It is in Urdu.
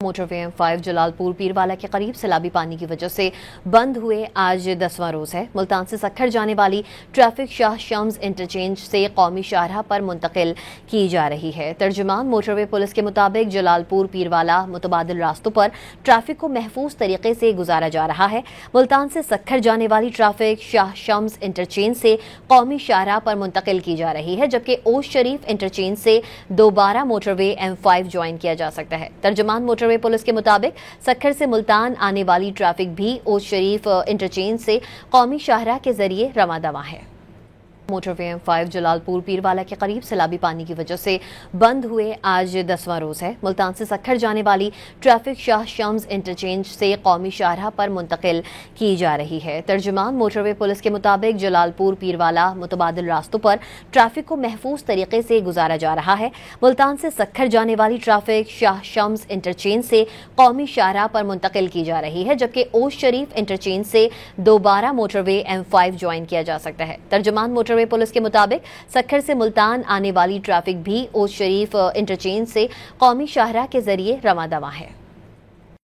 موٹر وے M5 جلالپور پیروالا کے قریب سیلابی پانی کی وجہ سے بند ہوئے آج 10واں روز ہے۔ ملتان سے سکھر جانے والی ٹریفک شاہ شمس انٹرچینج سے قومی شاہراہ پر منتقل کی جا رہی ہے۔ ترجمان موٹر وے پولیس کے مطابق جلالپور پیروالا متبادل راستوں پر ٹریفک کو محفوظ طریقے سے گزارا جا رہا ہے۔ ملتان سے سکھر جانے والی ٹریفک شاہ شمس انٹرچینج سے قومی شاہراہ پر منتقل کی جا رہی ہے، جبکہ اوش شریف انٹرچینج سے دوبارہ موٹر وے M5 جوائن کیا جا سکتا ہے۔ ترجمان موٹر وے پولیس کے مطابق سکھر سے ملتان آنے والی ٹریفک بھی اوش شریف انٹرچینج سے قومی شاہراہ کے ذریعے رواں دواں ہے۔ موٹر وے M5 جلالپور پیروالا کے قریب سیلابی پانی کی وجہ سے بند ہوئے آج 10واں روز ہے۔ ملتان سے سکھر جانے والی ٹریفک شاہ شمس انٹرچینج سے قومی شاہراہ پر منتقل کی جا رہی ہے۔ ترجمان موٹر وے پولیس کے مطابق جلالپور پیروالا متبادل راستوں پر ٹریفک کو محفوظ طریقے سے گزارا جا رہا ہے۔ ملتان سے سکھر جانے والی ٹریفک شاہ شمس انٹرچینج سے قومی شاہراہ پر منتقل کی جا رہی ہے، جبکہ اوش شریف انٹرچینج سے دوبارہ موٹر وے M5 جوائن کیا جا سکتا ہے۔ ترجمان موٹر پولیس کے مطابق سکھر سے ملتان آنے والی ٹریفک بھی اوش شریف انٹرچینج سے قومی شاہراہ کے ذریعے رواں دواں ہے۔